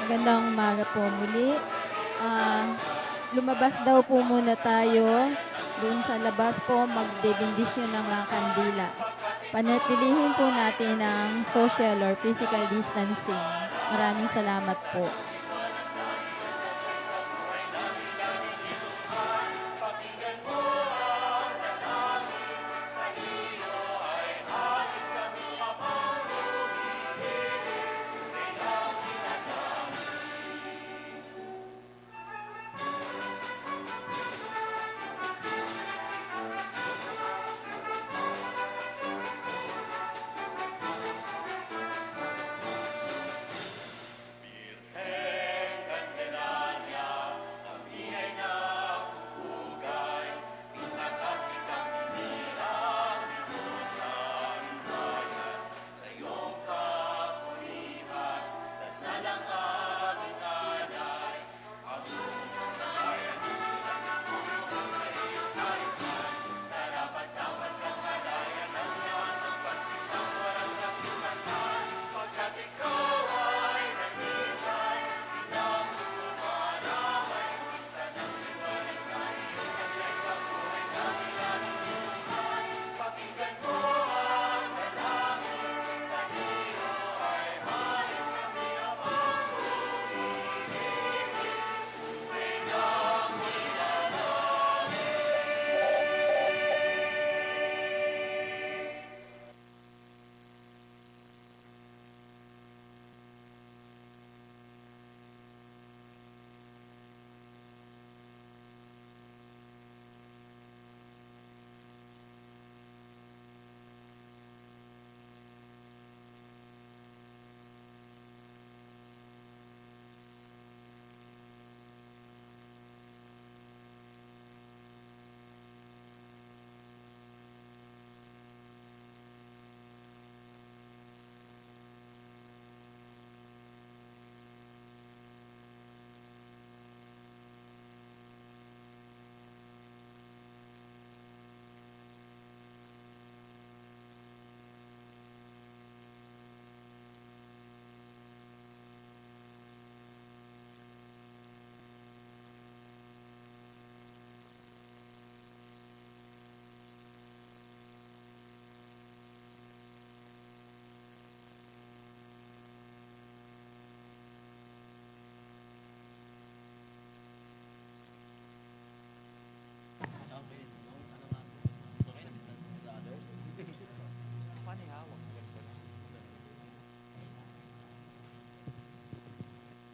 Magandang umaga po muli. Ah, Lumabas daw po muna tayo. Doon sa labas po, magbebendisyon ng mga kandila. Panatilihin po natin ang social or physical distancing. Maraming salamat po.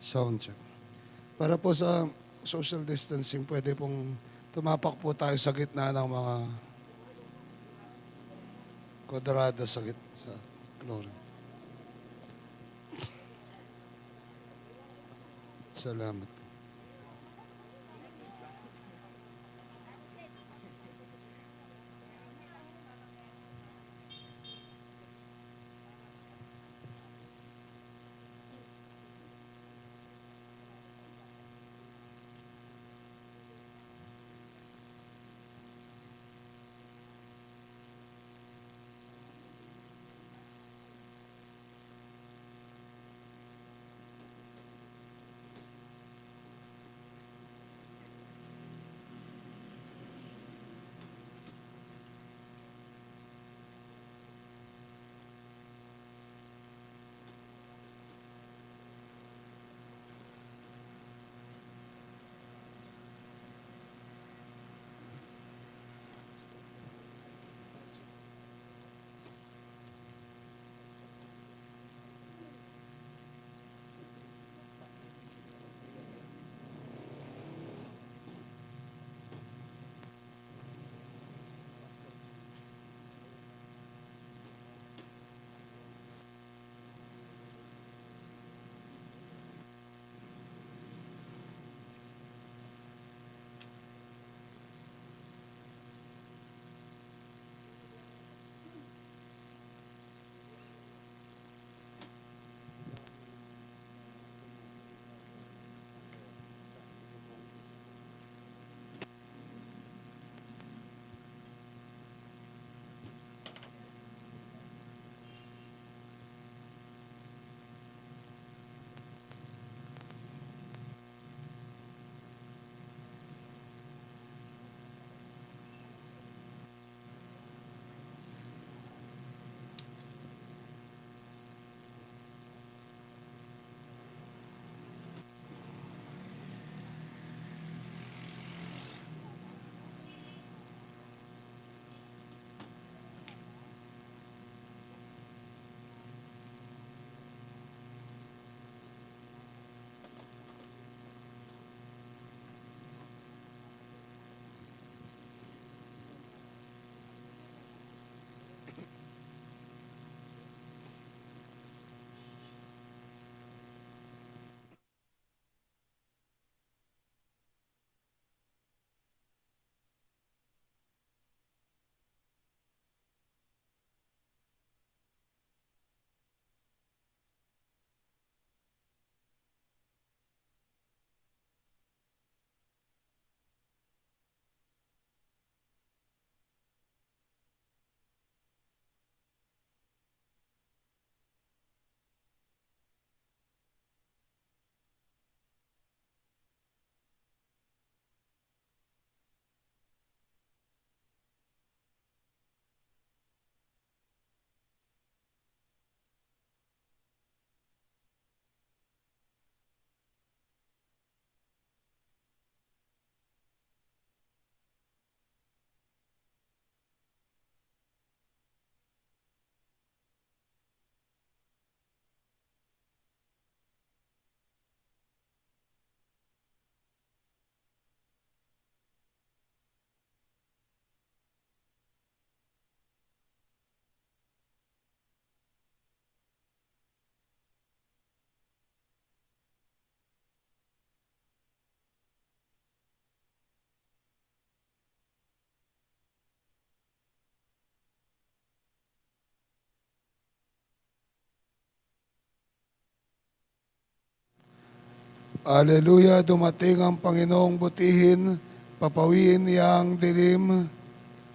Sound check. Para po sa social distancing, pwede pong tumapak po tayo sa gitna ng mga kwadrado sa klorin. Salamat. Aleluya, dumating ang Panginoong butihin, papawiin niya ang dilim,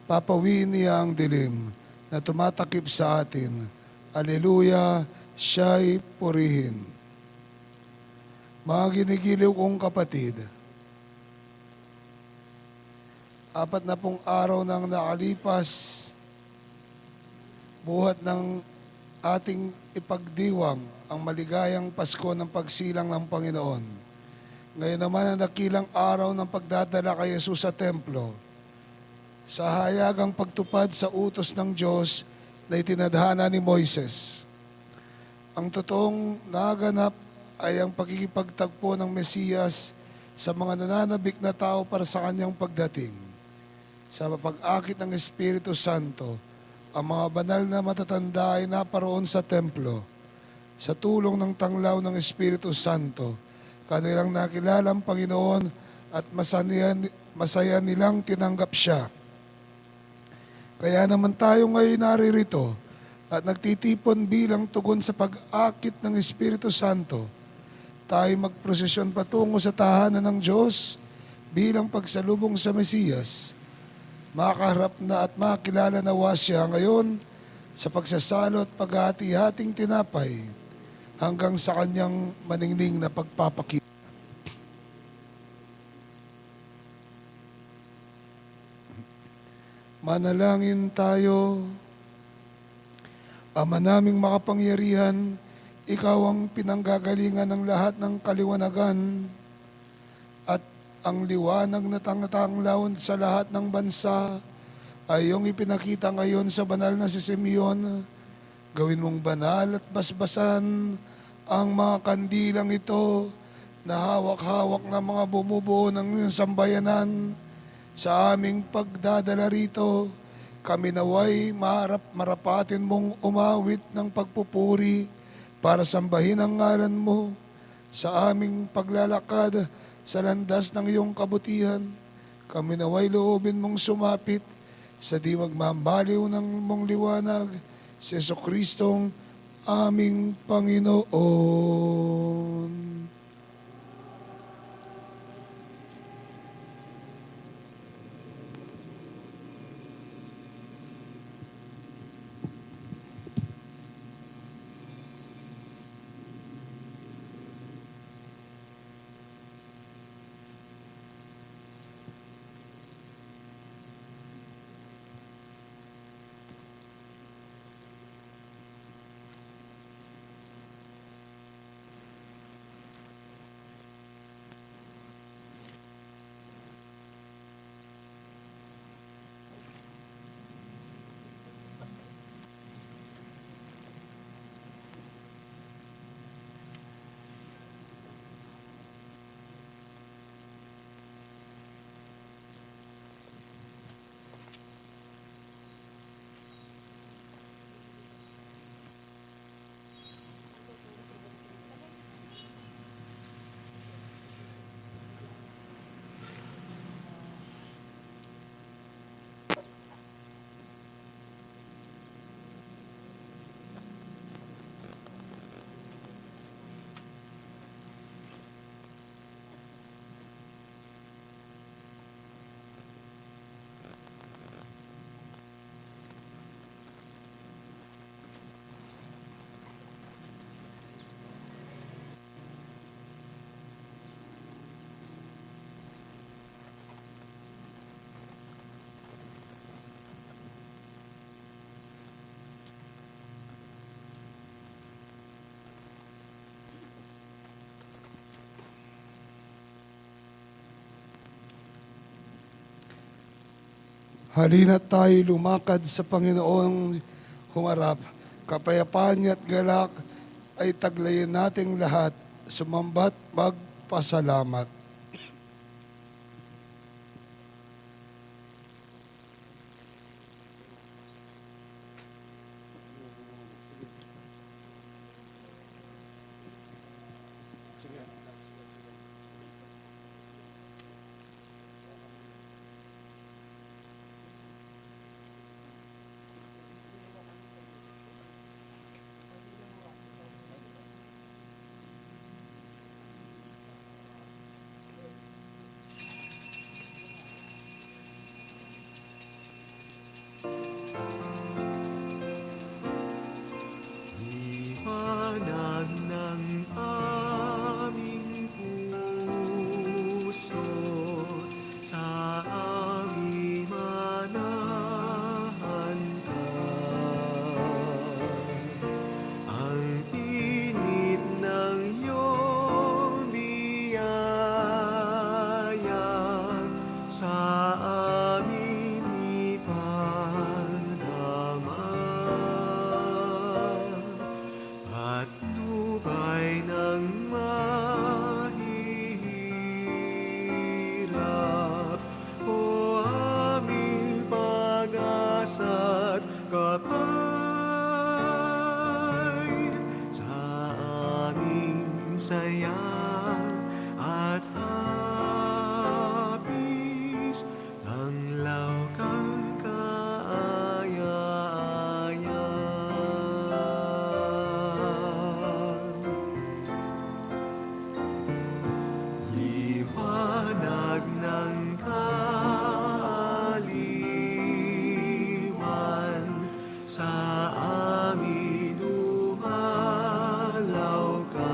papawiin niya ang dilim na tumatakip sa atin. Aleluya, siya'y purihin. Mga ginigiliw kong kapatid, 40 araw nang nakalipas, buhat ng ating ipagdiwang ang maligayang Pasko ng pagsilang ng Panginoon. Ngayon naman ang dakilang araw ng pagdadala kay Jesus sa templo, sa hayagang pagtupad sa utos ng Diyos na itinadhana ni Moises. Ang totoong naganap ay ang pagkikipagtagpo ng Mesiyas sa mga nananabik na tao para sa kanyang pagdating. Sa pag-akit ng Espiritu Santo, ang mga banal na matatanda ay naparoon sa templo. Sa tulong ng tanglaw ng Espiritu Santo, kanilang nakilala ang Panginoon at masaya nilang tinanggap siya. Kaya naman tayo ngayon naririto at nagtitipon bilang tugon sa pag-akit ng Espiritu Santo. Tayo magprosesyon patungo sa tahanan ng Diyos bilang pagsalubong sa Mesiyas. Makaharap na at makilala nawa siya ngayon sa pagsasalo at paghati-hating tinapay hanggang sa kanyang maningning na pagpapakita. Manalangin tayo. Ama naming makapangyarihan, ikaw ang pinanggagalingan ng lahat ng kaliwanagan at ang liwanag na tanglawan sa lahat ng bansa ay iyong ipinakita ngayon sa banal na si Simeon. Gawin mong banal at basbasan ang mga kandilang ito na hawak-hawak ng mga bumubuo ng iyong sambayanan. Sa aming pagdadala rito, kami naway marapatin mong umawit ng pagpupuri para sambahin ang ngalan mo sa aming paglalakad sa landas ng iyong kabutihan. Kami naway loobin mong sumapit sa di magmambaliw ng mong liwanag, si Jesucristong aming Panginoon. Halina tayo lumakad sa Panginoong humarap. Kapayapaan niya at galak ay taglayin nating lahat. Sumambat magpasalamat. saya at hapis, tanglaw kang kaaya-ayan. Liwanag ng kaaliwan, sa amin dumalaw ka.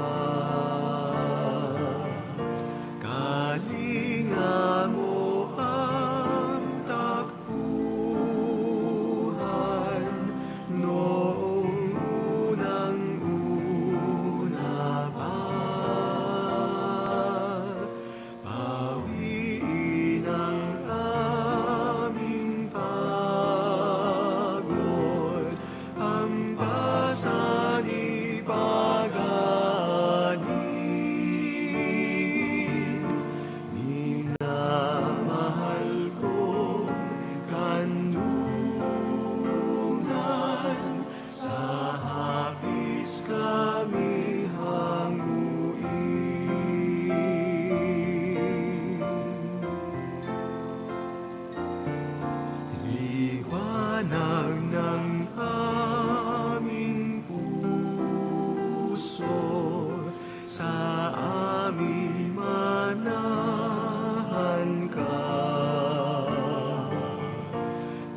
Kalinga mo ang takbuhan, noong unang-una pa. Pawiin ang aming pagod, hampasan ipag-anin. Minamahal kong kanlungan, sa hapis kami hanguin. Liwanag ng aming puso, sa amin manahan ka.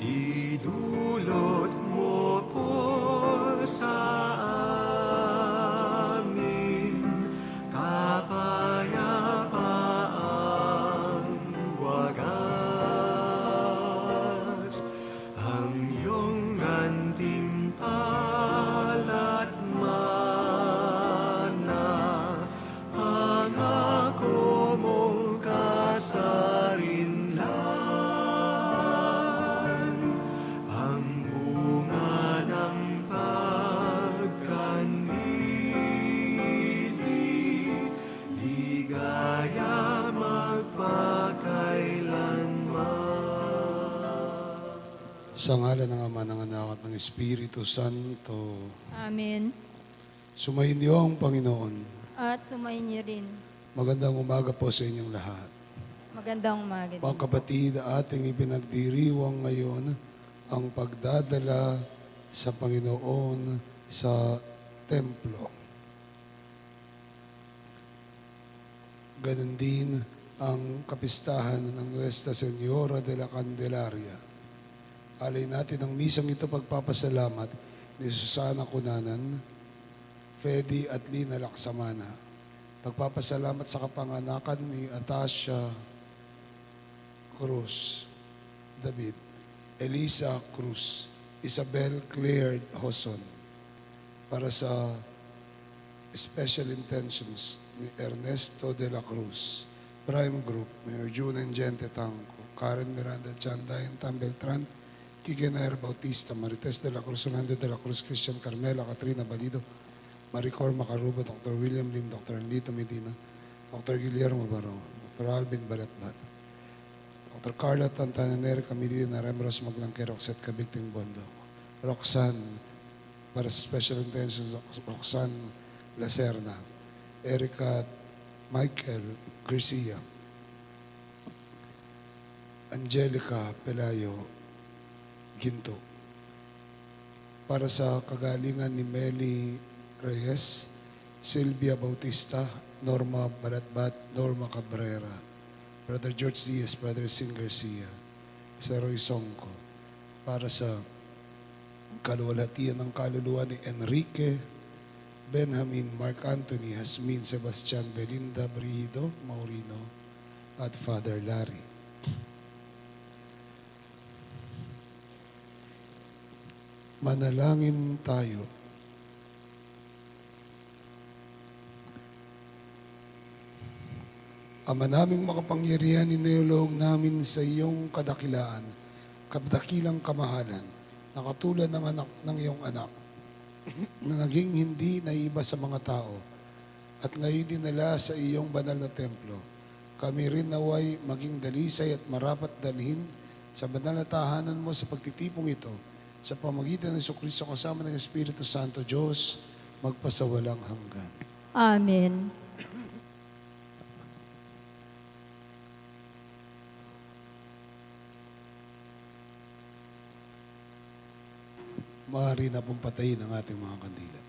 Idulot mo po sa amin kapayapaang wagas, ang iyong gantimpala't mana, pangako mong kasarinlan, ang bunga ng pagkanili, ligaya magpakailanman. Sa ngalan ng Ama, ng Anak, at ng Espiritu Santo, Amen. sumayin niyo ang Panginoon. At sumayin niyo rin. Magandang umaga po sa inyong lahat. Magandang umaga din Mga po. kapatid, ating ipinagdiriwang ngayon ang pagdadala sa Panginoon sa templo. Ganon din ang kapistahan ng Nuestra Señora de la Candelaria. Alay natin ang misang ito pagpapasalamat ni Susana Cunanan, Fedi at Lina Laksamana. Pagpapasalamat sa kapanganakan ni Atasha Cruz David, Elisa Cruz, Isabel Claire Hoson, para sa special intentions ni Ernesto de la Cruz, Prime Group, Mayor June Gente Tangco, Karen Miranda Chandayan Tambeltran, Kike Nair Bautista, Marites de la Cruz, Orlando de la Cruz, Christian Carmela, Katrina Balido, Maricor Macaruba, Dr. William Lim, Dr. Anlito Medina, Dr. Guillermo Barro, Dr. Alvin Balatbat, Dr. Carla Tantananere, Camilina Remros Maglangke, Roxette Cabicting Bondo, Roxanne, para sa special intentions, Roxanne Lacerna, Erica Michael Garcia, Angelica Pelayo Ginto, para sa kagalingan ni Meli Reyes, Sylvia Bautista, Norma Balatbat, Norma Cabrera, Brother George Diaz, Brother Sin Garcia, Sir Roy Songco, para sa kaluwalhatian ng kaluluwa ni Enrique, Benjamin, Mark Anthony, Hasmin, Sebastian, Belinda, Brido, Maurino, at Father Larry. Manalangin tayo. Ama naming makapangyarihan, inilog namin sa iyong kadakilaan, kadakilang kamahalan, na katulad ng anak ng iyong anak, na naging hindi naiba sa mga tao, at ngayon dinala sa iyong banal na templo. Kami rin naway maging dalisay at marapat dalhin sa banal na tahanan mo sa pagtitipong ito, sa pamagitan ng Jesucristo kasama ng Espiritu Santo, Diyos, magpasawalang hanggan. Amen. maaari na pong patayin ang ating mga kandila.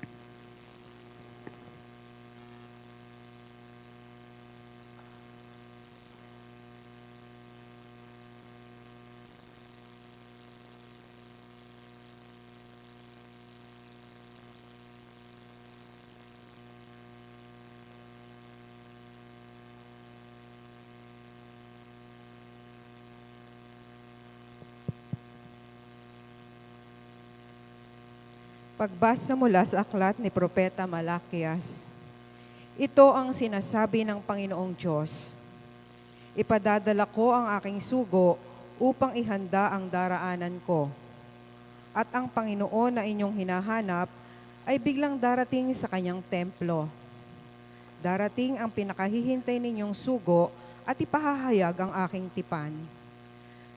Pagbasa mula sa aklat ni Propeta Malakias. Ito ang sinasabi ng Panginoong Diyos. Ipadadala ko ang aking sugo upang ihanda ang daraanan ko. At ang Panginoon na inyong hinahanap ay biglang darating sa kanyang templo. Darating ang pinakahihintay ninyong sugo at ipahahayag ang aking tipan.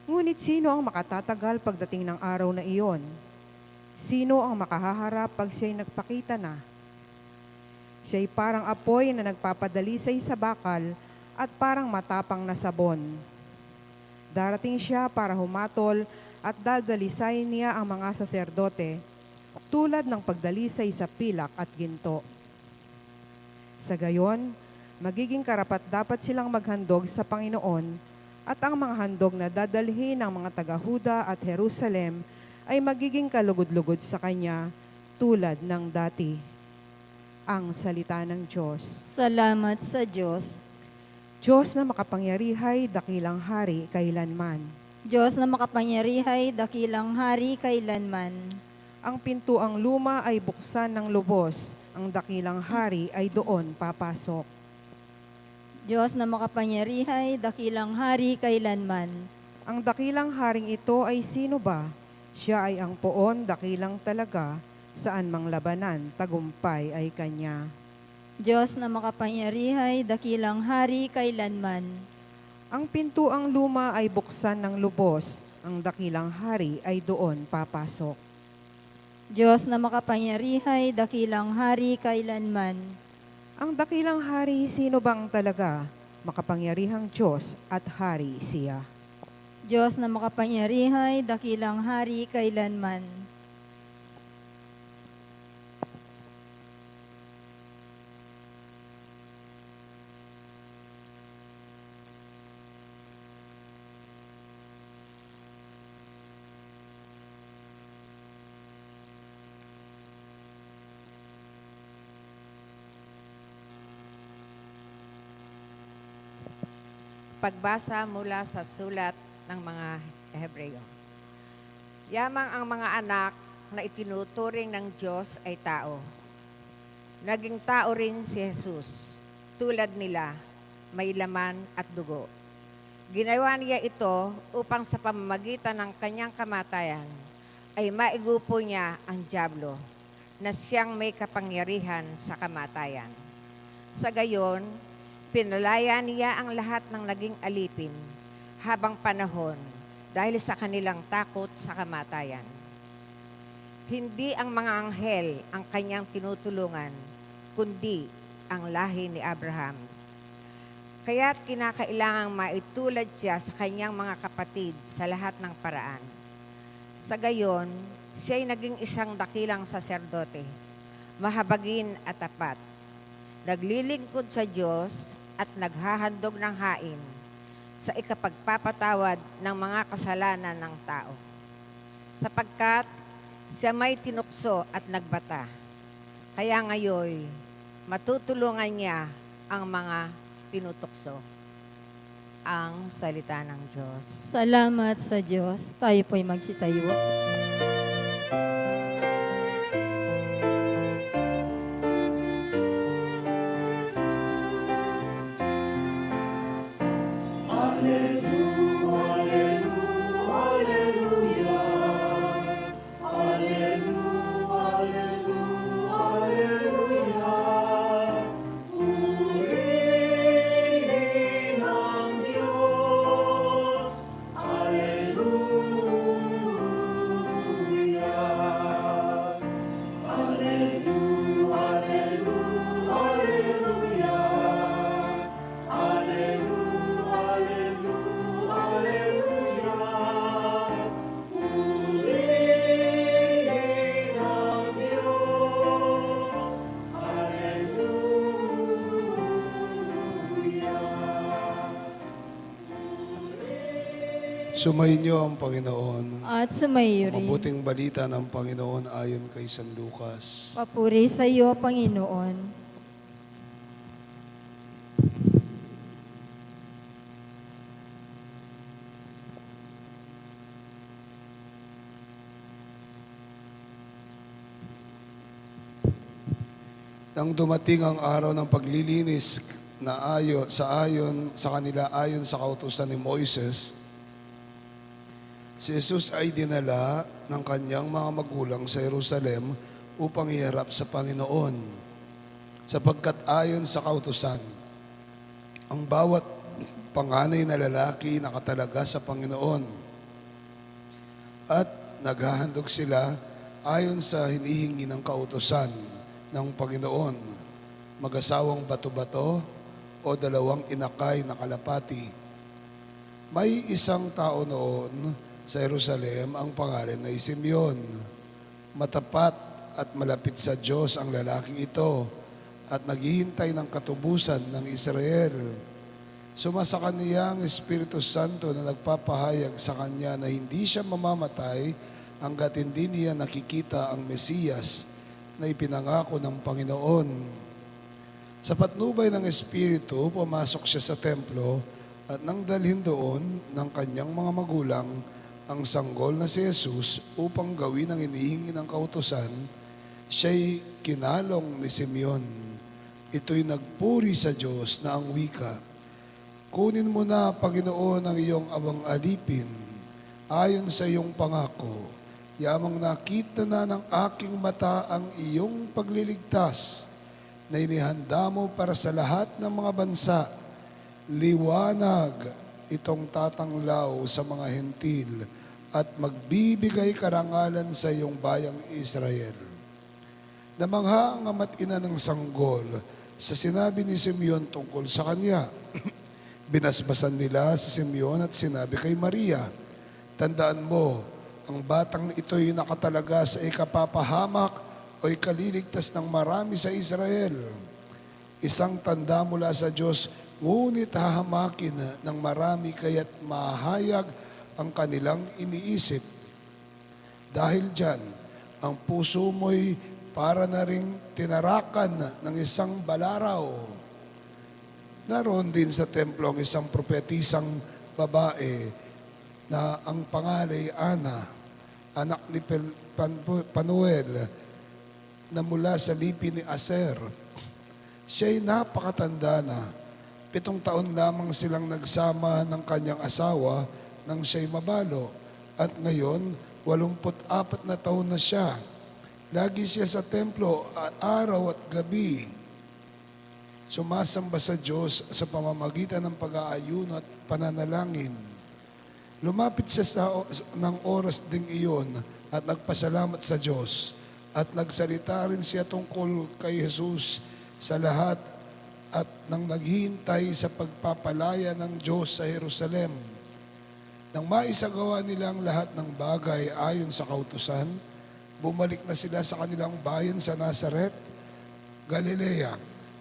Ngunit sino ang makatatagal pagdating ng araw na iyon? Sino ang makahaharap pag siya'y nagpakita na? Siya'y parang apoy na nagpapadalisay sa bakal at parang matapang na sabon. Darating siya para humatol at dadalisay niya ang mga saserdote tulad ng pagdalisay sa pilak at ginto. Sa gayon, magiging karapat-dapat silang maghandog sa Panginoon at ang mga handog na dadalhin ng mga taga-Huda at Jerusalem ay magiging kalugod-lugod sa Kanya tulad ng dati. Ang salita ng Diyos. Salamat sa Diyos. Diyos na makapangyarihay, dakilang hari kailanman. Diyos na makapangyarihay, dakilang hari kailanman. Ang pintuang luma ay buksan ng lubos, ang dakilang hari ay doon papasok. Diyos na makapangyarihay, dakilang hari kailanman. Ang dakilang haring ito ay sino ba? Siya ay ang poon, dakilang talaga, saan mang labanan, tagumpay ay kanya. Diyos na makapangyarihay, dakilang hari kailanman. Ang pintuang luma ay buksan ng lubos, ang dakilang hari ay doon papasok. Diyos na makapangyarihay, dakilang hari kailanman. Ang dakilang hari, sino bang talaga? Makapangyarihang Diyos at hari siya. Diyos na makapangyarihay, dakilang hari kailanman. Pagbasa mula sa sulat ng mga Hebreo. Yamang ang mga anak na itinuturing ng Diyos ay tao. Naging tao rin si Jesus. Tulad nila, may laman at dugo. Ginawa niya ito upang sa pamamagitan ng kanyang kamatayan ay maigupo niya ang dyablo na siyang may kapangyarihan sa kamatayan. Sa gayon, pinalaya niya ang lahat ng naging alipin habang panahon dahil sa kanilang takot sa kamatayan. Hindi ang mga anghel ang kanyang tinutulungan, kundi ang lahi ni Abraham. Kaya't kinakailangang maitulad siya sa kanyang mga kapatid sa lahat ng paraan. Sa gayon, siya ay naging isang dakilang saserdote, mahabagin at tapat. Naglilingkod sa Diyos at naghahandog ng hain sa ikapagpapatawad ng mga kasalanan ng tao. Sapagkat siya may tinukso at nagbata. Kaya ngayon, matutulungan niya ang mga tinutukso. Ang salita ng Diyos. Salamat sa Diyos. Tayo po'y magsitayo. Sumainyo ang Panginoon. At sumayo rin. Mabuting balita ng Panginoon ayon kay San Lucas. Papuri sa iyo, Panginoon. Nang dumating ang araw ng paglilinis na ayon sa kanila ayon sa kautusan ni Moises, si Jesus ay dinala ng kanyang mga magulang sa Jerusalem upang iharap sa Panginoon. Sapagkat ayon sa kautusan, ang bawat panganay na lalaki nakatalaga sa Panginoon. At naghahandog sila ayon sa hinihingi ng kautusan ng Panginoon, mag-asawang bato-bato o dalawang inakay na kalapati. May isang tao noon sa Jerusalem ang pangalan ay Simeon. Matapat at malapit sa Diyos ang lalaking ito at naghihintay ng katubusan ng Israel. Sumasa kaniya ang Espiritu Santo na nagpapahayag sa kanya na hindi siya mamamatay hanggat hindi niya nakikita ang Mesiyas na ipinangako ng Panginoon. Sa patnubay ng Espiritu, pumasok siya sa templo at nang dalhin doon ng kanyang mga magulang ang sanggol na si Jesus upang gawin ang inihingi ng kautusan, siya'y kinalong ni Simeon. Ito'y nagpuri sa Diyos na ang wika, "Kunin mo na, Panginoon, ang iyong abang alipin ayon sa iyong pangako. Yamang nakita na ng aking mata ang iyong pagliligtas na inihanda mo para sa lahat ng mga bansa. Liwanag itong tatanglaw sa mga hentil at magbibigay karangalan sa iyong bayang Israel." Namangha ang ama't ina ng sanggol sa sinabi ni Simeon tungkol sa kanya. Binasbasan nila si Simeon at sinabi kay Maria, "Tandaan mo, ang batang ito'y nakatalaga sa ikapapahamak o ikaliligtas ng marami sa Israel. Isang tanda mula sa Diyos, ngunit hahamakin ng marami kaya't mahayag ang kanilang iniisip. Dahil dyan, ang puso mo'y para na ring tinarakan ng isang balaraw." Naroon din sa templo ang isang propetisang babae na ang pangalan ay Ana, anak ni Panuel, na mula sa lipi ni Aser. Siya'y napakatanda na. 7 taon lamang silang nagsama ng kanyang asawa nang siya'y mabalo. At ngayon, 84 na taon na siya. Lagi siya sa templo araw at gabi. Sumasamba sa Diyos sa pamamagitan ng pag-aayuno at pananalangin. Lumapit siya ng oras ding iyon at nagpasalamat sa Diyos at nagsalita rin siya tungkol kay Jesus sa lahat at nang naghihintay sa pagpapalaya ng Diyos sa Jerusalem. Nang maisagawa nila ang lahat ng bagay ayon sa kautusan, bumalik na sila sa kanilang bayan sa Nazaret, Galilea.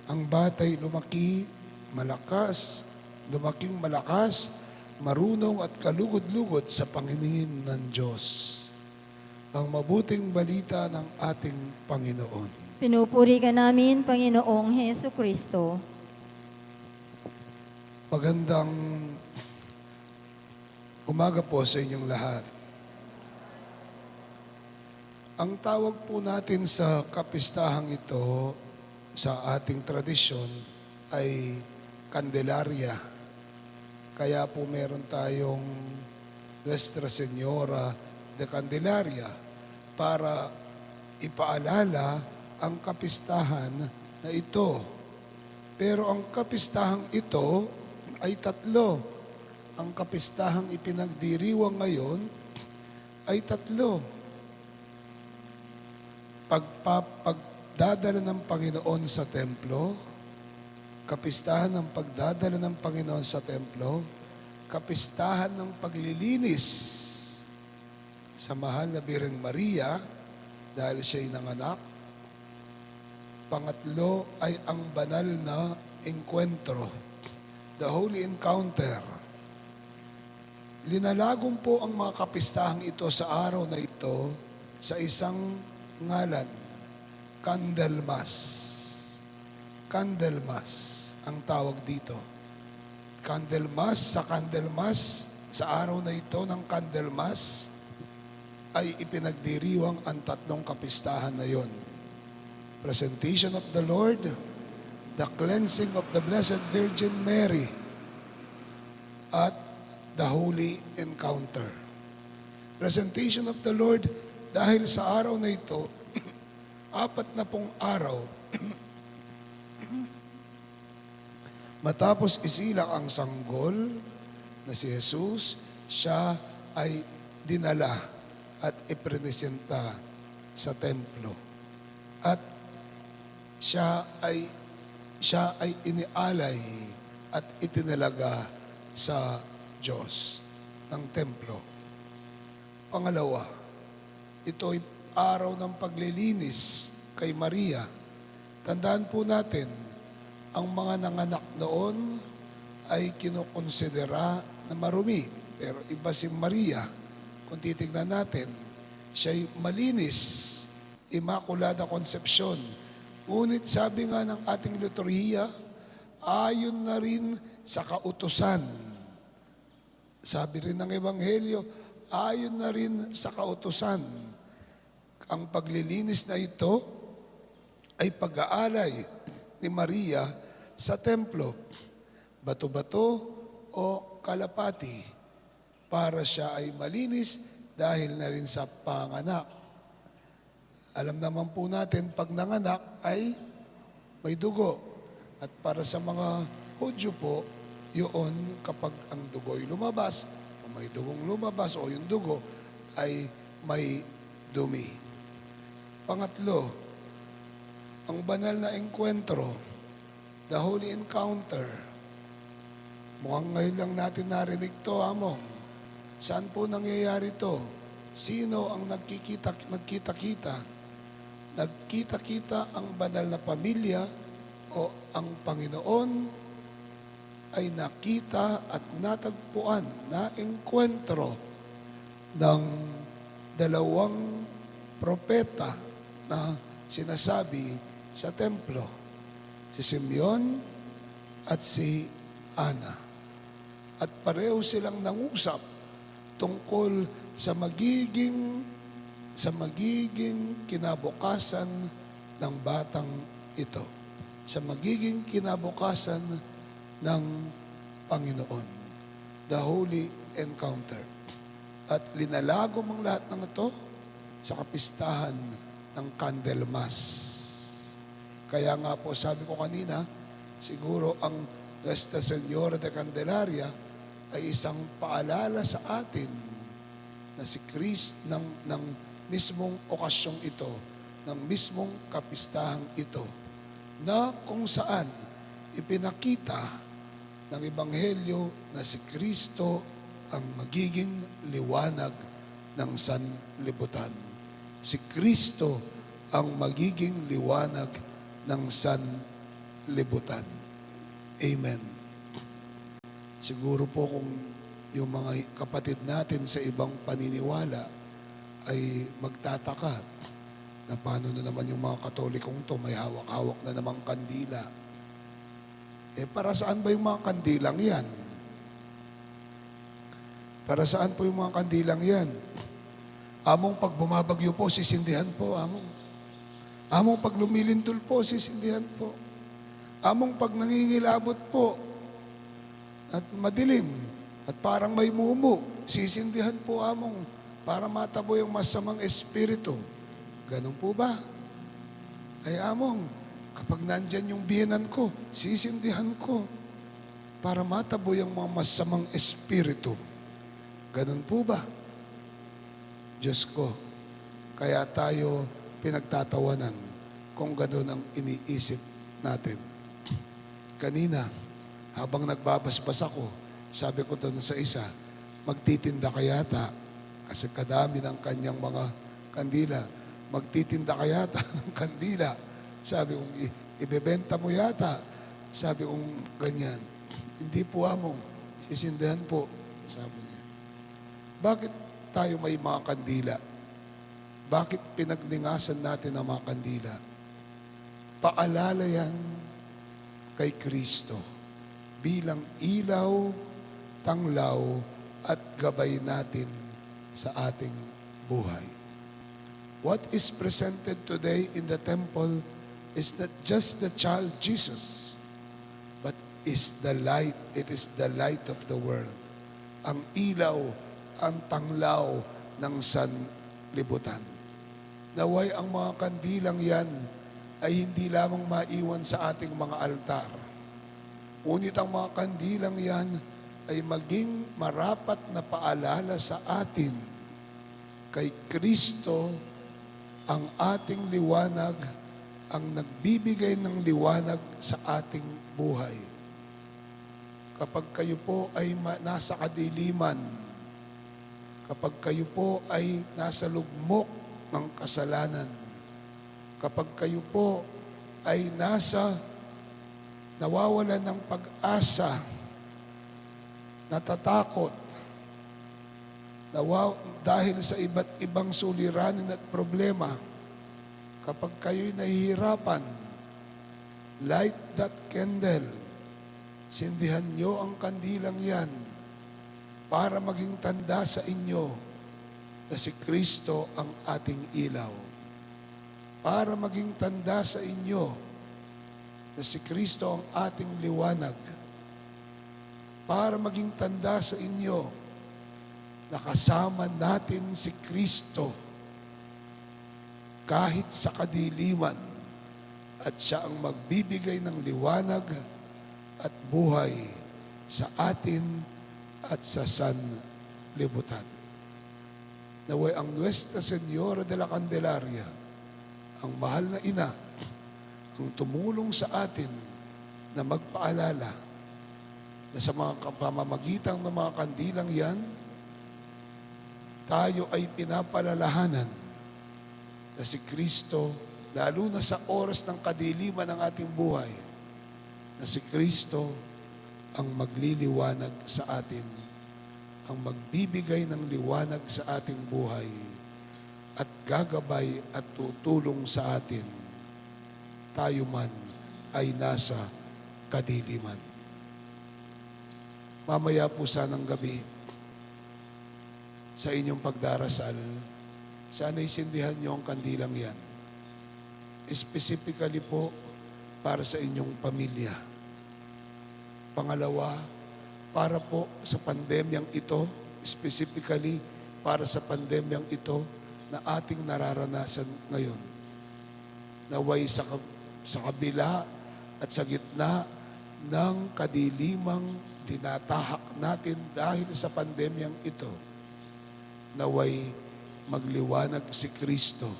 Ang batay lumaking malakas, marunong at kalugod-lugod sa paningin ng Diyos. Ang mabuting balita ng ating Panginoon. Pinupuri ka namin, Panginoong Hesu Kristo. Magandang umaga po sa inyong lahat. Ang tawag po natin sa kapistahang ito sa ating tradisyon ay Candelaria. Kaya po meron tayong Nuestra Señora de Candelaria para ipaalala ang kapistahan na ito. Pero ang kapistahang ito ay 3. Ang kapistahang ipinagdiriwang ngayon ay 3. Pagdadala ng Panginoon sa templo, kapistahan ng pagdadala ng Panginoon sa templo, kapistahan ng paglilinis sa mahal na Birheng Maria dahil siya'y nanganak. Pangatlo ay ang banal na engkwentro, the holy encounter. Linalagom po ang mga kapistahang ito sa araw na ito sa isang ngalan, Candlemas. Candlemas ang tawag dito. Candlemas, sa araw na ito ng Candlemas, ay ipinagdiriwang ang tatlong kapistahan na yon. Presentation of the Lord, the cleansing of the Blessed Virgin Mary, at the Holy Encounter. Presentation of the Lord, dahil sa araw na ito, 40 araw, matapos isilak ang sanggol na si Jesus, siya ay dinala at ipresenta sa templo. At siya ay inialay at itinalaga sa Diyos ng templo. Pangalawa, ito'y araw ng paglilinis kay Maria. Tandaan po natin, ang mga nanganak noon ay kinukonsidera na marumi. Pero iba si Maria. Kung titignan natin, siya'y malinis, Immaculada Concepcion. Ngunit sabi nga ng ating liturhiya, ayon na rin sa kautusan. Sabi rin ng Ebanghelyo, ayon na rin sa kautusan. Ang paglilinis na ito ay pag-aalay ni Maria sa templo. Bato-bato o kalapati para siya ay malinis dahil na rin sa panganak. Alam naman po natin, pag nanganak ay may dugo. At para sa mga Hudyo po, yun kapag ang dugo'y lumabas, o may dugong lumabas, o yung dugo ay may dumi. Pangatlo, ang banal na engkwentro, the Holy Encounter. Mukhang ngayon lang natin narinig to, Among. Saan po nangyayari to? Sino ang nagkita-kita? Nagkita-kita ang banal na pamilya o ang Panginoon ay nakita at natagpuan na engkwentro ng dalawang propeta na sinasabi sa templo, si Simeon at si Ana. At pareho silang nangusap tungkol sa magiging kinabukasan ng batang ito. Sa magiging kinabukasan ng Panginoon. The Holy Encounter. At linalagom ang lahat ng ito sa kapistahan ng Candlemas. Kaya nga po sabi ko kanina, siguro ang Nuestra Señora de Candelaria ay isang paalala sa atin na si Kristo ng mismong okasyong ito, ng mismong kapistahang ito, na kung saan ipinakita ng Ebanghelyo na si Kristo ang magiging liwanag ng sanlibutan. Si Kristo ang magiging liwanag ng sanlibutan. Amen. Siguro po kung yung mga kapatid natin sa ibang paniniwala ay magtataka na paano na naman yung mga Katolikong to, may hawak-hawak na namang kandila. Para saan ba yung mga kandilang yan? Para saan po yung mga kandilang yan? Among pag bumabagyo po, sisindihan po, among. Among pag lumilindol po, sisindihan po. Among pag nangingilabot po, at madilim, at parang may mumu, sisindihan po among para matabo yung masamang espiritu. Ganun po ba? Ay among, kapag nandyan yung biyenan ko, sisindihan ko para matabo yung mga masamang espiritu. Ganun po ba? Diyos ko, kaya tayo pinagtatawanan kung ganun ang iniisip natin. Kanina, habang nagbabasbas ako, sabi ko doon sa isa, magtitinda ka yata kasi kadami ng kanyang mga kandila. Magtitinda ka yata ng kandila. Sabi kong, ibebenta mo yata. Sabi kong, ganyan. Hindi po among, sisindahan po. Sabi niya. Bakit tayo may mga kandila? Bakit pinagningasan natin ang mga kandila? Paalala yan kay Kristo bilang ilaw, tanglaw, at gabay natin sa ating buhay. What is presented today in the temple is not just the child Jesus, but is the light. It is the light of the world. Ang ilaw, ang tanglaw ng sanlibutan. Naway ang mga kandilang yan ay hindi lamang maiwan sa ating mga altar. Ngunit ang mga kandilang yan ay maging marapat na paalala sa atin kay Kristo, ang ating liwanag, ang nagbibigay ng liwanag sa ating buhay. Kapag kayo po ay nasa kadiliman, kapag kayo po ay nasa lugmok ng kasalanan, kapag kayo po ay nawawalan ng pag-asa, natatakot, dahil sa iba't ibang suliranin at problema, kapag kayo'y nahihirapan, light that candle, sindihan nyo ang kandilang yan para maging tanda sa inyo na si Kristo ang ating ilaw. Para maging tanda sa inyo na si Kristo ang ating liwanag. Para maging tanda sa inyo na kasama natin si Kristo kahit sa kadiliman at siya ang magbibigay ng liwanag at buhay sa atin at sa sanlibutan. Naway ang Nuestra Señora de la Candelaria, ang mahal na ina, ang tumulong sa atin na magpaalala na sa mga pamamagitan ng mga kandilang yan, tayo ay pinapalalahanan na si Kristo, lalo na sa oras ng kadiliman ng ating buhay, na si Kristo ang magliliwanag sa atin, ang magbibigay ng liwanag sa ating buhay, at gagabay at tutulong sa atin, tayo man ay nasa kadiliman. Mamaya po sanang gabi, sa inyong pagdarasal, sana isindihan niyo ang kandilang yan. Specifically po, para sa inyong pamilya. Pangalawa, para po sa pandemyang ito, specifically para sa pandemyang ito na ating nararanasan ngayon. Naway sa kabila at sa gitna ng kadilimang tinatahak natin dahil sa pandemyang ito, naway magliwanag si Kristo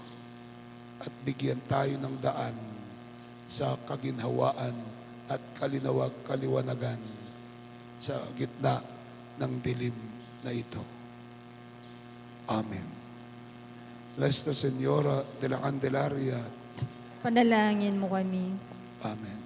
at bigyan tayo ng daan sa kaginhawaan at kaliwanagan sa gitna ng dilim na ito. Amen. Nuestra Señora de la Candelaria. Panalangin mo kami. Amen.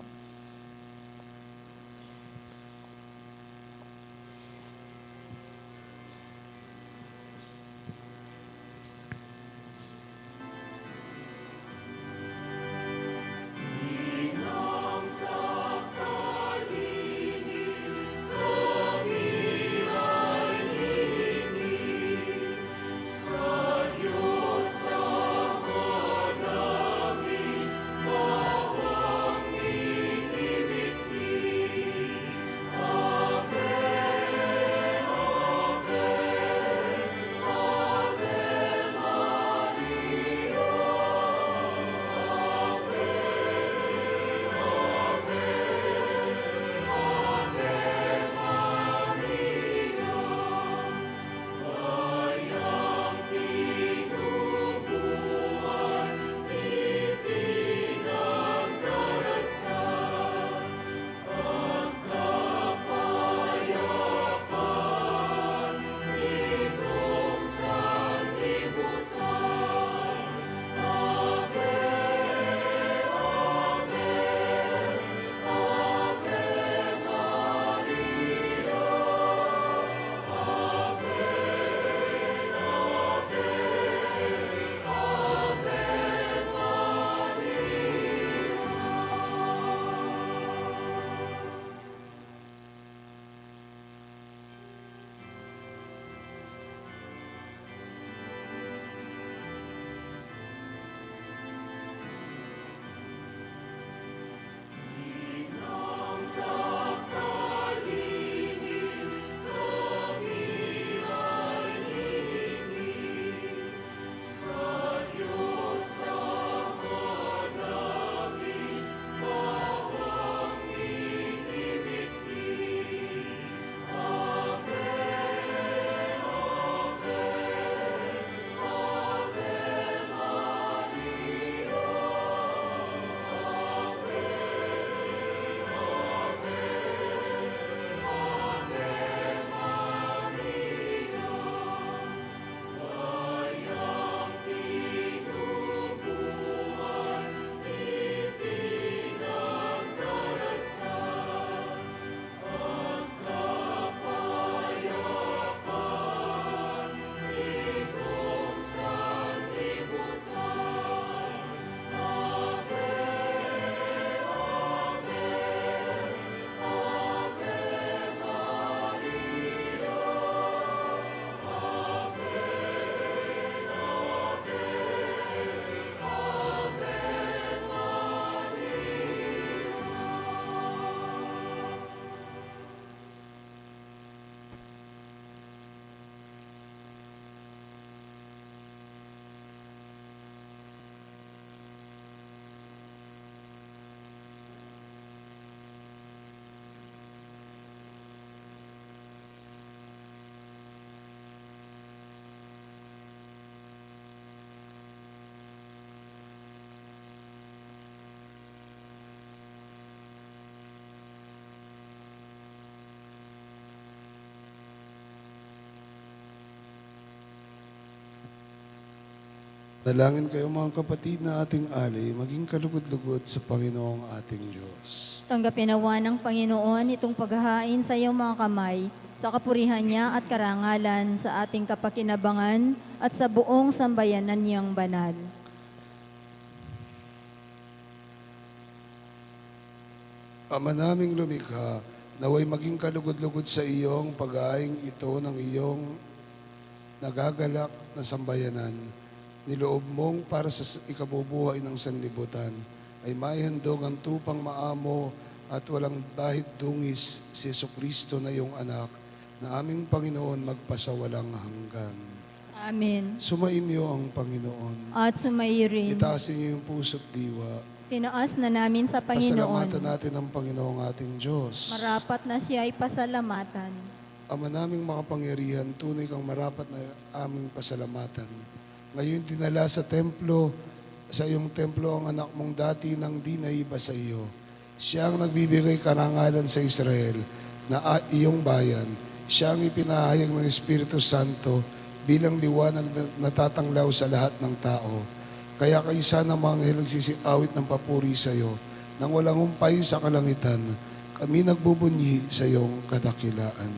Dalangin kayo mga kapatid na ating alay, maging kalugod-lugod sa Panginoong ating Diyos. Tanggapin nawa ng Panginoon itong paghahain sa iyong mga kamay, sa kapurihan niya at karangalan sa ating kapakinabangan at sa buong sambayanan niyang banal. Ama naming lumikha, naway maging kalugod-lugod sa iyong pag-aaying ito ng iyong nagagalak na sambayanan. Niloob mong para sa ikabubuhay ng sanlibutan ay maihandog ang tupang maamo at walang bahid dungis si Jesucristo na iyong anak na aming Panginoon magpasawalang hanggan. Amen. Sumainyo ang Panginoon. At sumayo rin. Itaasin niyo yung puso't diwa. Tinaas na namin sa Pasalamatan Panginoon. natin ang Panginoong ating Diyos. Marapat na siya ay pasalamatan. Ama naming makapangyarihan, tunay kang marapat na aming pasalamatan. Ngayon dinala sa templo, sa iyong templo ang anak mong dati nang di naiba sa iyo. Siya ang nagbibigay karangalan sa Israel na iyong bayan. Siya ang ipinahayag ng Espiritu Santo bilang liwanag na natatanglaw sa lahat ng tao. Kaya kayo sana mga anghel nagsisiawit ng papuri sa iyo nang walang humpay sa kalangitan. Kami nagbubunyi sa iyong kadakilaan.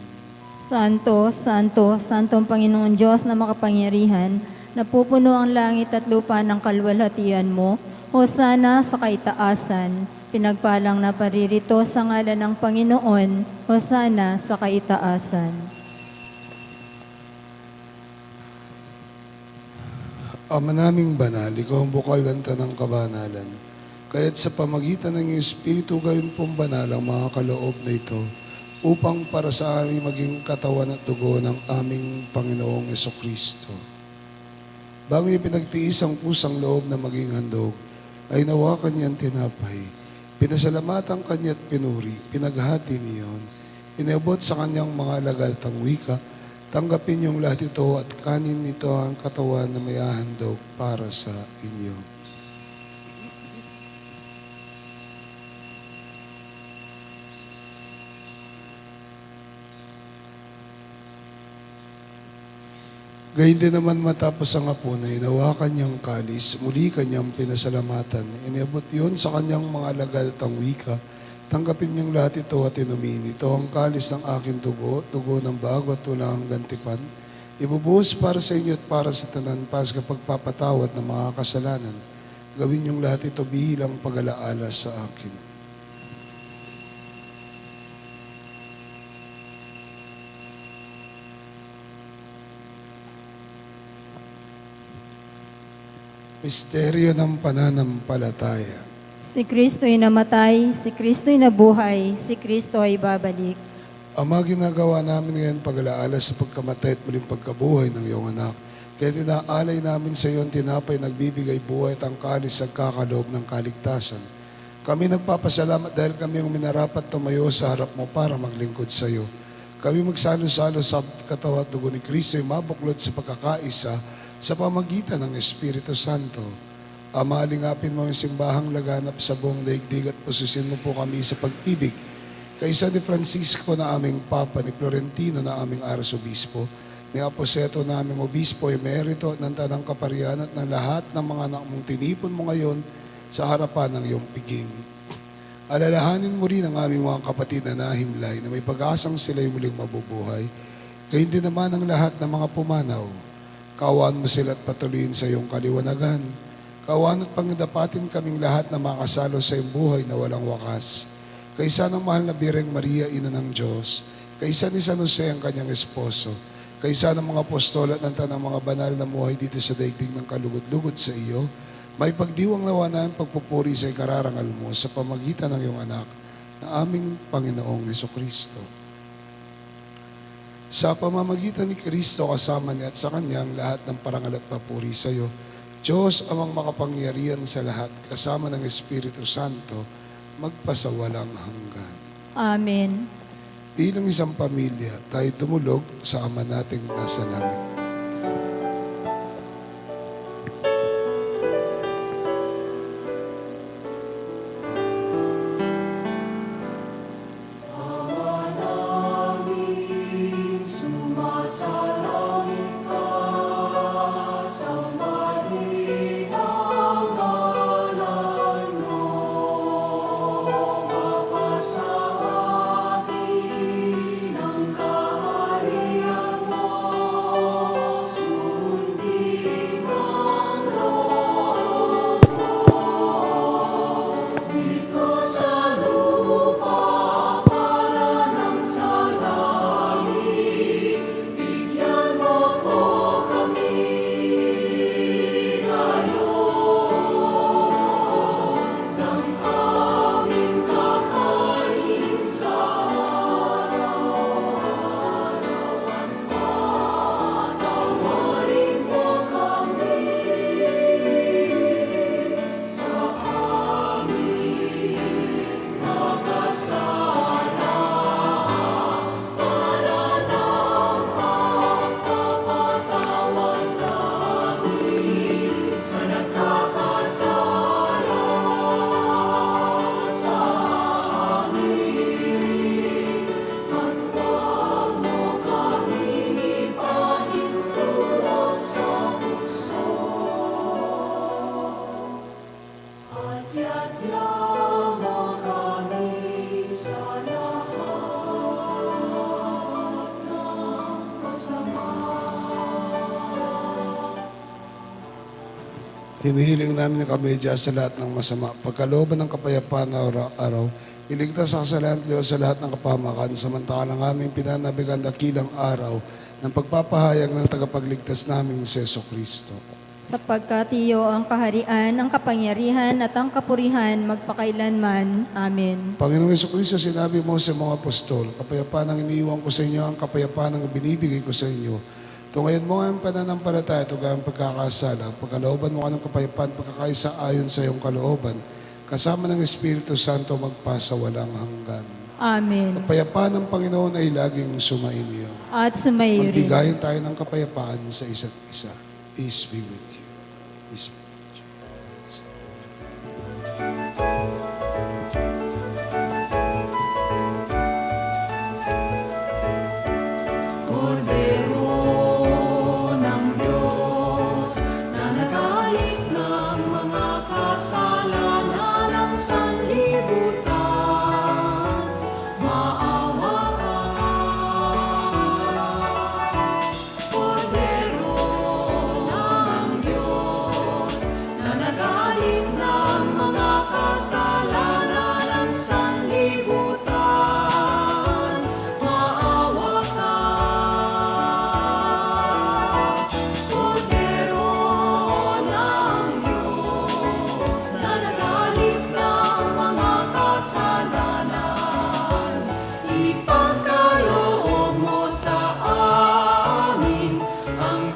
Santo, Santo, Santo ang Panginoon Diyos na makapangyarihan, napupuno ang langit at lupa ng kalwalhatian mo. Hosana sa kaitaasan, pinagpalang na paririto sa ngalan ng Panginoon. Hosana sa kaitaasan. Ama naming banal, ikaw ang bukal ng tanang kabanalan. Kaya't sa pamagitan ng iyong Espiritu, gayon pong banal ang mga kaloob na ito, upang para sa amin maging katawan at dugo ng aming Panginoong Jesucristo. Bago niya pinagtiis ang pusang loob na maging handog, ay nawakan niyang tinapay. Pinasalamatan kanya at pinuri, pinaghati niyon. Inabot sa kanyang mga alagad ang wika, tanggapin niyong lahat ito at kanin nito ang katawan na may hahandog para sa inyo. Gayun din naman matapos ang hapunan, inawakan niyang kalis, muli kanyang pinasalamatan. Inabot yun sa kanyang mga alagad at ang wika, tanggapin niyong lahat ito at inumin. Ito ang kalis ng aking dugo, dugo ng bago at walang gantipan. Ibubuhos para sa inyo at para sa tanan, para sa pagpapatawad ng mga kasalanan. Gawin niyong lahat ito bilang pag-alaala sa akin. Misteryo ng pananampalataya. Si Kristo'y namatay, si Kristo'y nabuhay, si Kristo ay babalik. Ama, ginagawa namin ngayon pag-alaala sa pagkamatay at muling pagkabuhay ng iyong anak. Kaya tinaalay namin sa iyo ang tinapay nagbibigay buhay at ang kalis sa kakaloob ng kaligtasan. Kami nagpapasalamat dahil kami ang minarapat tumayo sa harap mo para maglingkod sa iyo. Kami magsalo-salo sa katawan at dugo ni Kristo ay mabuklod sa pagkakaisa sa pamagitan ng Espiritu Santo. Ama, alingapin mo ang simbahang laganap sa buong daigdig at pususin mo po kami sa pag-ibig. Kaisa ni Francisco na aming Papa, ni Florentino na aming Arsobispo, ni Aposeto na aming Obispo, Emerito at ng Tanang Kaparian at ng lahat ng mga anak mong tinipon mo ngayon sa harapan ng iyong piging. Alalahanin mo rin ang aming mga kapatid na nahimlay na may pag-asang sila'y muling mabubuhay. Gayun din naman ang lahat ng mga pumanaw. Kaawaan mo sila at patuloyin sa iyong kaliwanagan. Kaawaan at pangdapatin kaming lahat na makasalo sa iyong buhay na walang wakas. Kaisa ng mahal na Birheng Maria, Ina ng Diyos, kaisa ni San Jose ang kanyang esposo, kaisa ng mga apostol at ng tanang mga banal na muhay dito sa daigdig ng kalugod-lugod sa iyo, may pagdiwang nawa na ang pagpupuri sa ikararangal mo sa pamagitan ng iyong anak na aming Panginoong Jesucristo. Sa pamamagitan ni Kristo kasama niya at sa kanyang lahat ng parangal at papuri sa iyo, Diyos amang makapangyarihan sa lahat, kasama ng Espiritu Santo, magpasawalang hanggan. Amen. Bilang isang pamilya, tayo tumulog sa Ama nating nasa langit. Sumasalangit ka sa maliit Hinihiling namin ang kamedya sa lahat ng masama. Pagkalooban ng kapayapaan na araw-araw, iligtas sa kasalanan at Diyos sa lahat ng kapahamakan, samantalang aming pinanabigan dakilang araw ng pagpapahayag ng tagapagligtas naming Seso Kristo. Sapagkat iyo ang kaharian, ang kapangyarihan at ang kapurihan magpakailanman. Amen. Panginoong Kristo, sinabi mo sa mga apostol, kapayapaan ang iniiwan ko sa inyo, ang kapayapaan ang binibigay ko sa inyo. Tungayan mo ang pananampalataya at ang pagkakasala. Pagkalooban mo ka ng kapayapaan, pagkakaisa ayon sa iyong kalooban, kasama ng Espiritu Santo magpasa walang hanggan. Amen. Kapayapaan ng Panginoon ay laging sumainyo. At sumayo rin. Magbigayin tayo ng kapayapaan sa isa't isa. Peace be with you. Peace be with you. Kordero ng Diyos na nag-alis ng mga kasalanan ng sanlibutan, maawa ka. Kordero ng Diyos na nag-alis ng mga kasalanan ng sanlibutan, maawa ka. Kordero ng Diyos na nag-alis ng mga kasalanan, ipagkaloob mo sa amin ang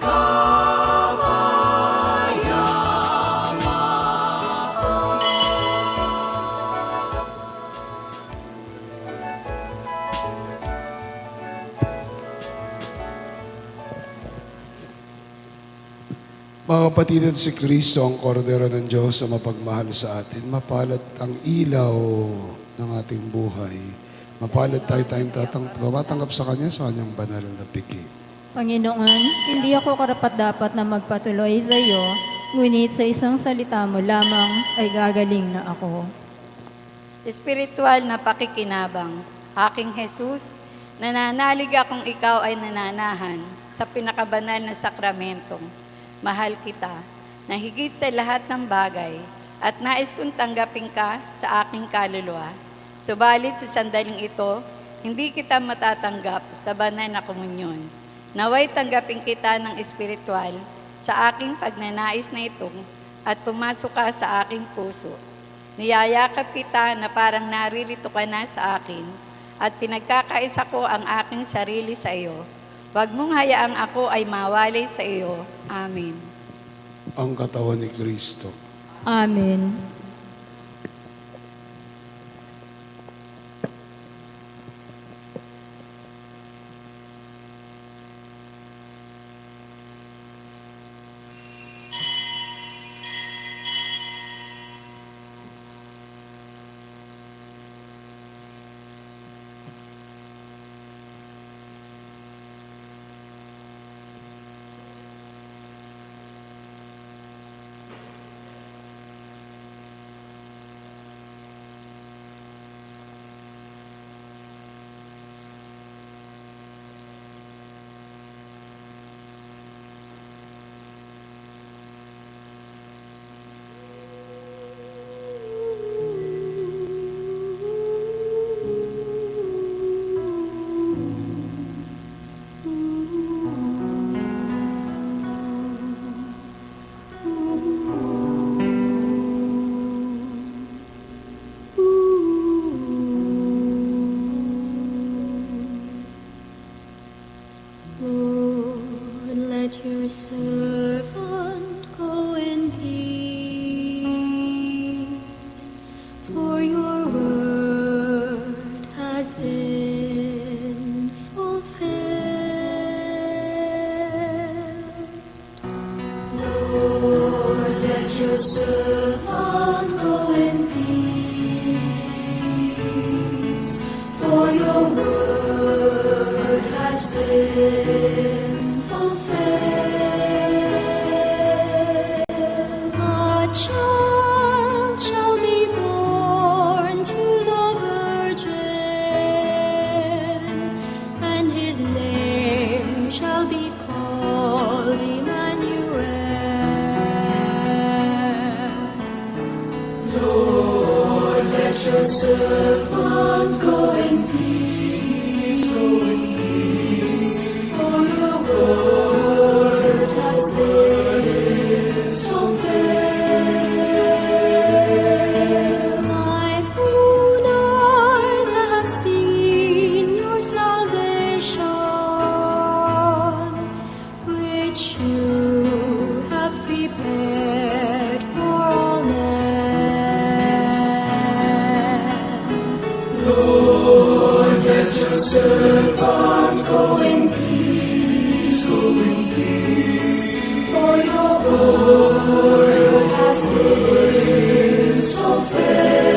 Mga kapatid, at si Kristo ang kordero ng Diyos na mapagmahal sa atin. Mapalad ang ilaw ng ating buhay. Mapalad tayong tumatanggap sa Kanya sa Kanyang banal na piki. Panginoon, hindi ako karapat-dapat na magpatuloy sa iyo, ngunit sa isang salita mo lamang ay gagaling na ako. Espiritual na pakikinabang, aking Jesus, nananalig akong ikaw ay nananahan sa pinakabanal na sakramentong. Mahal kita na higit sa lahat ng bagay at nais kong tanggapin ka sa aking kaluluwa. Subalit sa sandaling ito, hindi kita matatanggap sa banal na komunyon. Naway tanggapin kita ng espiritual sa aking pagnanais na ito at pumasok ka sa aking puso. Niyayakap kita na parang naririto ka na sa akin at pinagkakaisa ko ang aking sarili sa iyo. Huwag mong hayaang ako ay mawalay sa iyo. Amen. Ang katawan ni Kristo. Amen. Lord, let your servant go in peace, for your word has been fulfilled. Lord, let your servant go in peace, for your word has been fulfilled. A child shall be born to the Virgin, and his name shall be called Emmanuel. your servant go in peace. For your word has been so fair. My own eyes have seen your salvation, which you have prepared for all men. Lord, let your servant go in peace, for your word has been so fair.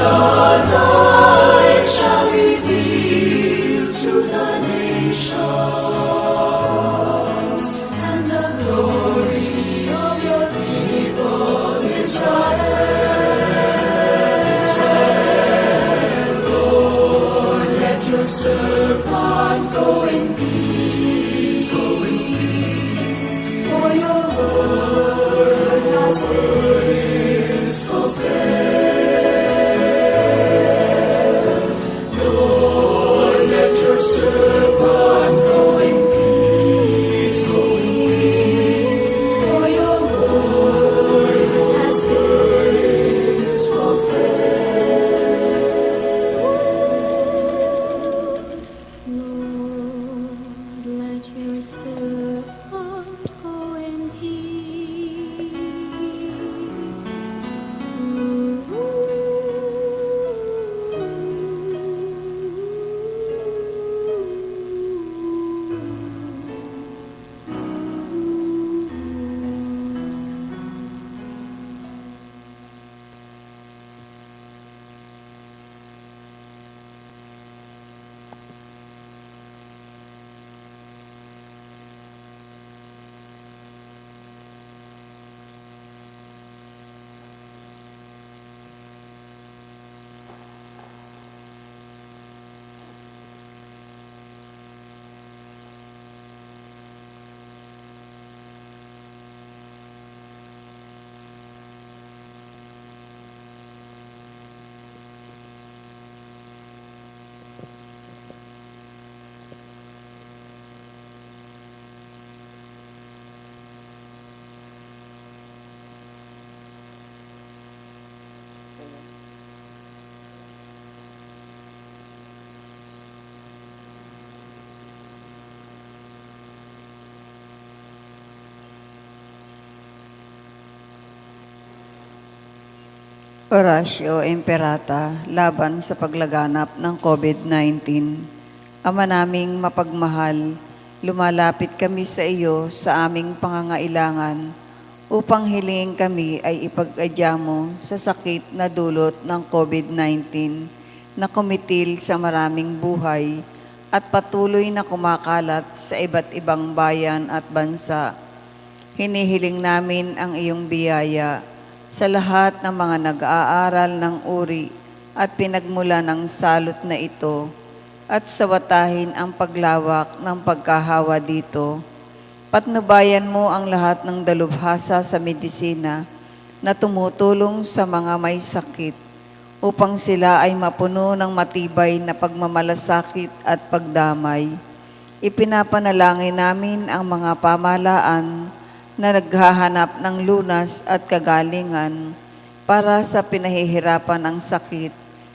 The night shall reveal to the nations, and the glory of your people Israel. Lord, let your servant go in peace, for your word has been fulfilled. Lord, let your servant go in peace, for your word has been fulfilled. Lord, let your servant go in Oratio Imperata laban sa paglaganap ng COVID-19. Ama naming mapagmahal, lumalapit kami sa iyo sa aming pangangailangan upang hilingin kami ay ipag-adya mo sa sakit na dulot ng COVID-19 na kumitil sa maraming buhay at patuloy na kumakalat sa iba't ibang bayan at bansa. Hinihiling namin ang iyong biyaya sa lahat ng mga nag-aaral ng uri at pinagmula ng salot na ito at sawatahin ang paglawak ng pagkahawa dito. Patnubayan mo ang lahat ng dalubhasa sa medisina na tumutulong sa mga may sakit upang sila ay mapuno ng matibay na pagmamalasakit at pagdamay. Ipinapanalangin namin ang mga pamahalaan na naghahanap ng lunas at kagalingan para sa pinahihirapan ng sakit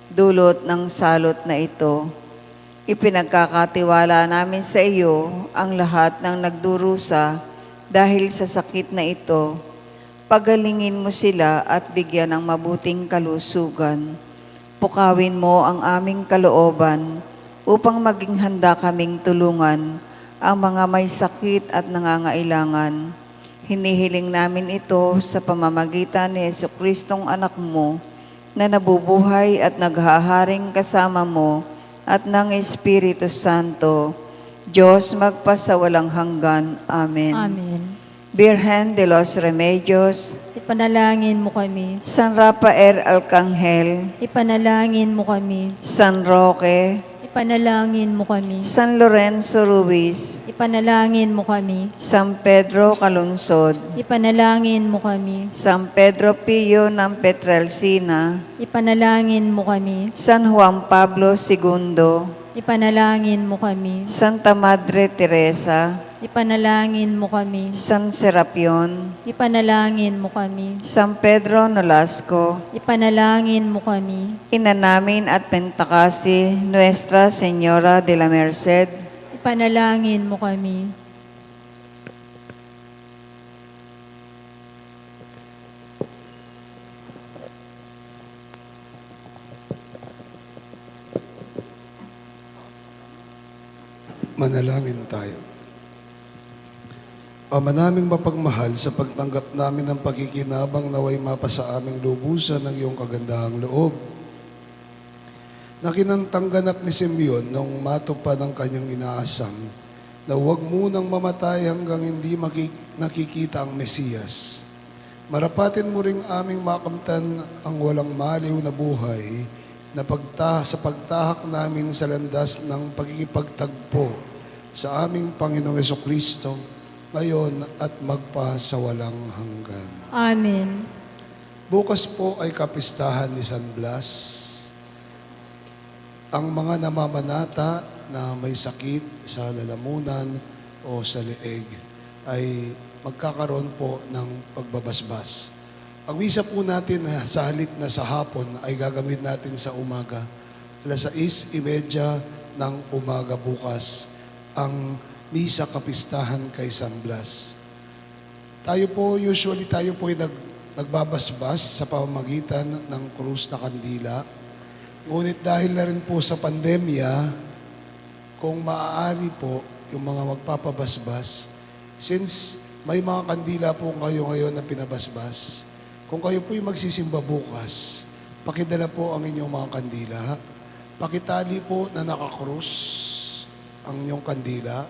dulot ng salot na ito. Ipinagkakatiwala namin sa iyo ang lahat ng nagdurusa dahil sa sakit na ito. Pagalingin mo sila at bigyan ng mabuting kalusugan. Pukawin mo ang aming kalooban upang maging handa kaming tulungan ang mga may sakit at nangangailangan. Hinihiling namin ito sa pamamagitan ni Jesucristong anak mo na nabubuhay at naghaharing kasama mo at ng Espiritu Santo, Diyos magpasawalang hanggan. Amen. Amen. Virgen de los Remedios, Ipanalangin mo kami. San Rafael Arcangel, Ipanalangin mo kami. San Roque, Ipanalangin mo kami. San Lorenzo Ruiz, Ipanalangin mo kami. San Pedro Calunsod, Ipanalangin mo kami. San Pedro Pio ng Petralcina, Ipanalangin mo kami. San Juan Pablo II, Ipanalangin mo kami. Santa Madre Teresa, Ipanalangin mo kami. San Serapion, Ipanalangin mo kami. San Pedro Nolasco, Ipanalangin mo kami. Ina namin at Pentakasi, Nuestra Señora de la Merced, Ipanalangin mo kami. Manalangin tayo. Ama naming mapagmahal, sa pagtanggap namin ng pagkikinabang naway mapa sa aming lubusan ng iyong kagandahang loob. Na kinantang ganap ni Simeon nung matupad ang kanyang inaasam na huwag munang mamatay hanggang hindi nakikita ang Mesiyas. Marapatin mo ring aming makamtan ang walang maliw na buhay na sa pagtahak namin sa landas ng pagkikipagtagpo sa aming Panginoong Jesucristo, ngayon at magpa sa walang hanggan. Amen. Bukas po ay kapistahan ni San Blas. Ang mga namamanata na may sakit sa lalamunan o sa leeg ay magkakaroon po ng pagbabasbas. Ang misa po natin sa halip na sa hapon ay gagamit natin sa umaga. Alas 6:30 ng umaga bukas ang misa kapistahan kay San Blas. Usually tayo po ay nagbabasbas sa pamamagitan ng krus na kandila. Ngunit dahil na rin po sa pandemya, kung maaari po yung mga magpapabasbas, since may mga kandila po kayo ngayon na pinabasbas, kung kayo po yung magsisimba bukas, pakidala po ang inyong mga kandila. Pakitali po na nakakrus ang inyong kandila.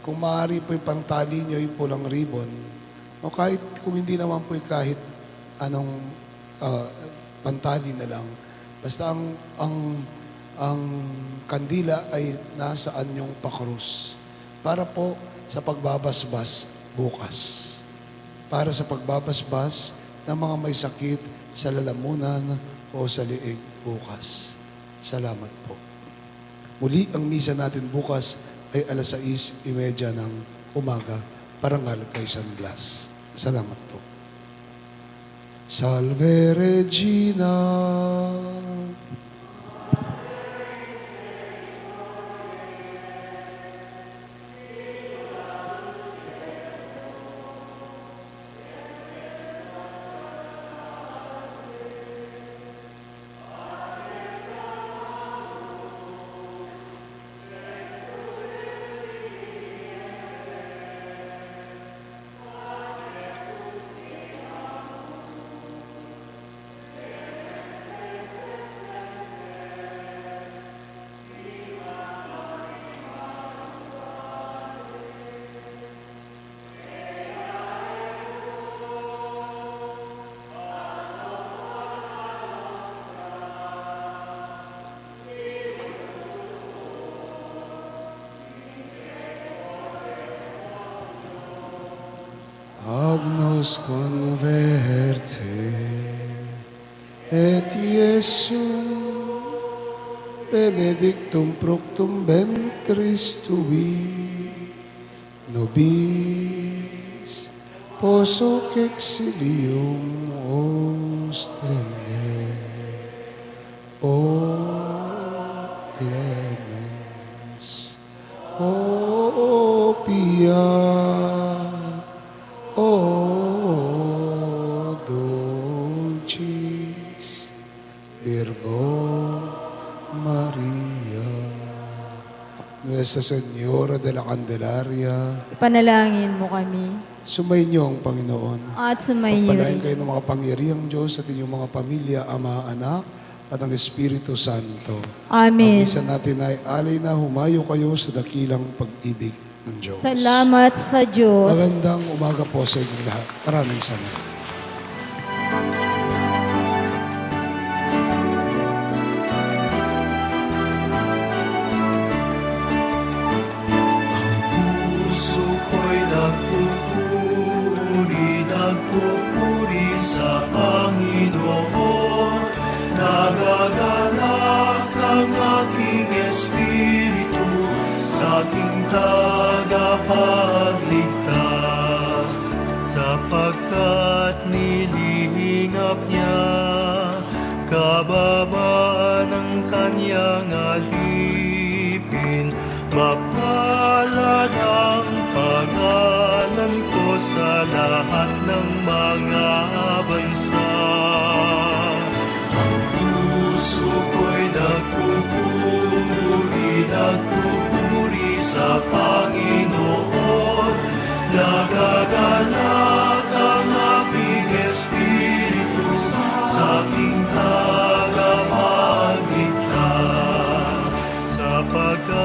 Kung maaari po yung pantali nyo yung pulang ribbon, o kahit kung hindi naman po yung kahit anong pantali na lang, basta ang kandila ay nasaan yung pakrus para po sa pagbabasbas bukas. Para sa pagbabasbas ng mga may sakit sa lalamunan o sa liig bukas. Salamat po. Muli ang misa natin bukas ay alas 6:30 ng umaga, parangal kay San Blas. Salamat po. Salve Regina. Agnus converte et Iesum benedictum fructum ventris tui, nobis poso exilium ostende, o clemens, o pia, o dulcis Virgo Maria, Nuestra Señora de la Candelaria, Ipanalangin mo kami. sumainyo ang Panginoon. At sumayin niyo Pagpalain rin. kayo ng mga pangyarihang Diyos at inyong mga pamilya, Ama, Anak, at ang Espiritu Santo. Amen. Ang misa natin ay alay na humayo kayo sa dakilang pag-ibig ng Diyos. Salamat sa Diyos. Magandang umaga po sa inyong lahat. Maraming salamat. aking tagapagligtas, sapagkat nilingap niya kababaan ng kanyang alipin. Mapalad ang pangalan ko sa lahat ng mga bansa. Ang puso ko'y nagpupuri sa Panginoon.